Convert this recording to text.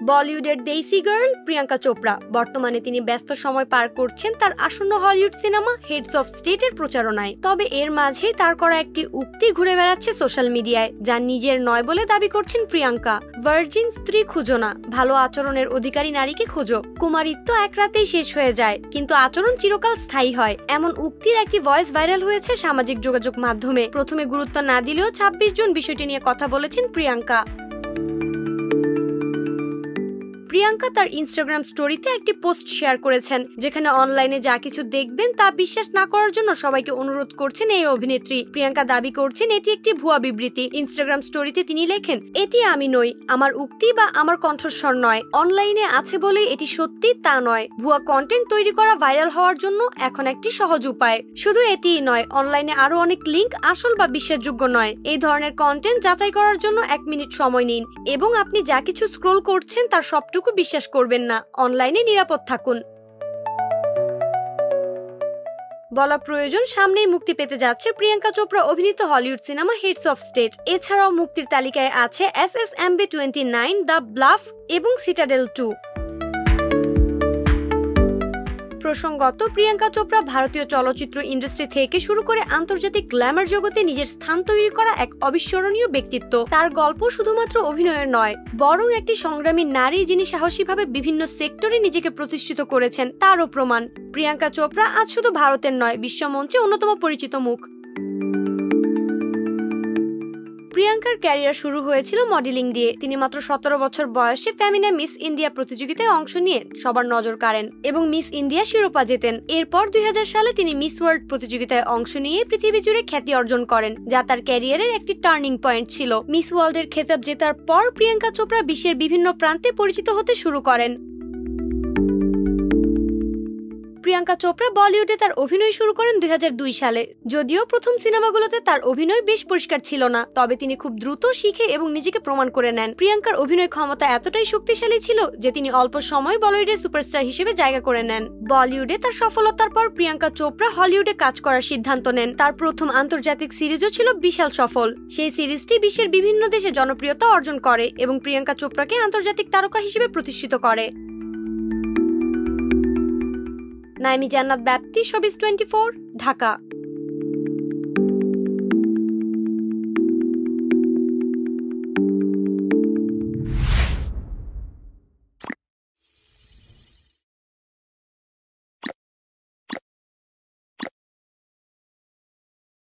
বলিউডের দেশি গার্ল প্রিয়াঙ্কা চোপড়া বর্তমানে তিনি ব্যস্ত সময় পার করছেন তার আসন্ন হলিউড সিনেমা হেডস অফ স্টেটের প্রচারণায়। তবে এর মাঝেই তার করা একটি উক্তি ঘুরে বেড়াচ্ছে সোশ্যাল মিডিয়ায়, যা নিজের নয় বলে দাবি করছেন প্রিয়াঙ্কা। ভার্জিন স্ত্রী খুঁজো না, ভালো আচরণের অধিকারী নারীকে খোঁজো। কুমারিত্ব এক রাতেই শেষ হয়ে যায়, কিন্তু আচরণ চিরকাল স্থায়ী হয়। এমন উক্তির একটি ভয়েস ভাইরাল হয়েছে সামাজিক যোগাযোগ মাধ্যমে। প্রথমে গুরুত্ব না দিলেও 26 জন বিষয়টি নিয়ে কথা বলেছেন প্রিয়াঙ্কা। প্রিয়াঙ্কা তার ইনস্টাগ্রাম স্টোরিতে একটি পোস্ট শেয়ার করেছেন, যেখানে অনলাইনে যা কিছু দেখবেন তা বিশ্বাস না করার জন্য সবাইকে অনুরোধ করছেন এই অভিনেত্রী। প্রিয়াঙ্কা দাবি করছেন এটি একটি ভুয়া বিবৃতি। ইনস্টাগ্রাম স্টোরিতে তিনি লেখেন, এটি আমি নই, আমার উক্তি বা আমার কণ্ঠস্বর নয়। অনলাইনে আছে বলে এটি সত্যি তা নয়। ভুয়া কন্টেন্ট তৈরি করা ভাইরাল হওয়ার জন্য এখন একটি সহজ উপায়। শুধু এটিই নয়, অনলাইনে আরো অনেক লিঙ্ক আসল বা বিশ্বাসযোগ্য নয়। এই ধরনের কন্টেন্ট যাচাই করার জন্য 1 মিনিট সময় নিন এবং আপনি যা কিছু স্ক্রোল করছেন তার সবটুকু বিশ্বাস করবেন না। অনলাইনে নিরাপদ থাকুন। বলা প্রয়োজন, সামনেই মুক্তি পেতে যাচ্ছে প্রিয়াঙ্কা চোপড়া অভিনীত Hollywood cinema heads of state. এছাড়াও মুক্তির তালিকায় আছে SSMB29, দ্য ব্লাফ এবং সিটাডেল 2। প্রসঙ্গত, প্রিয়াঙ্কা চোপড়া ভারতীয় চলচ্চিত্র ইন্ডাস্ট্রি থেকে শুরু করে আন্তর্জাতিক গ্ল্যামার জগতে নিজের স্থান তৈরি করা এক অবিস্মরণীয় ব্যক্তিত্ব। তার গল্প শুধুমাত্র অভিনয়ের নয়, বরং একটি সংগ্রামী নারী যিনি সাহসীভাবে বিভিন্ন সেক্টরে নিজেকে প্রতিষ্ঠিত করেছেন তারও প্রমাণ। প্রিয়াঙ্কা চোপড়া আজ শুধু ভারতের নয়, বিশ্বমঞ্চে অন্যতম পরিচিত মুখ। প্রিয়াঙ্কার ক্যারিয়ার শুরু হয়েছিল মডেলিং দিয়ে। তিনি মাত্র 17 বছর বয়সে ফেমিনা মিস ইন্ডিয়া প্রতিযোগিতায় অংশ নিয়ে সবার নজর কাড়েন এবং মিস ইন্ডিয়া শিরোপা জেতেন। এরপর 2000 সালে তিনি মিস ওয়ার্ল্ড প্রতিযোগিতায় অংশ নিয়ে পৃথিবী জুড়ে খ্যাতি অর্জন করেন, যা তার ক্যারিয়ারের একটি টার্নিং পয়েন্ট ছিল। মিস ওয়ার্ল্ডের খেতাব জেতার পর প্রিয়াঙ্কা চোপড়া বিশ্বের বিভিন্ন প্রান্তে পরিচিত হতে শুরু করেন। প্রিয়াঙ্কা চোপড়া বলিউডে তার অভিনয় শুরু করেন 2002 সালে। যদিও প্রথম সিনেমাগুলোতে তার অভিনয় বেশ পরিষ্কার ছিল না, তবে তিনি খুব দ্রুত শিখে এবং নিজেকে প্রমাণ করে নেন। প্রিয়াঙ্কার অভিনয় ক্ষমতা এতটাই শক্তিশালী ছিল যে তিনি অল্প সময় বলিউডের সুপারস্টার হিসেবে জায়গা করে নেন। বলিউডে তার সফলতার পর প্রিয়াঙ্কা চোপড়া হলিউডে কাজ করার সিদ্ধান্ত নেন। তার প্রথম আন্তর্জাতিক সিরিজও ছিল বিশাল সফল। সেই সিরিজটি বিশ্বের বিভিন্ন দেশে জনপ্রিয়তা অর্জন করে এবং প্রিয়াঙ্কা চোপড়াকে আন্তর্জাতিক তারকা হিসেবে প্রতিষ্ঠিত করে। নাইমি জান্নাত ব্যাপ্তি, শোবিজ 24, ঢাকা।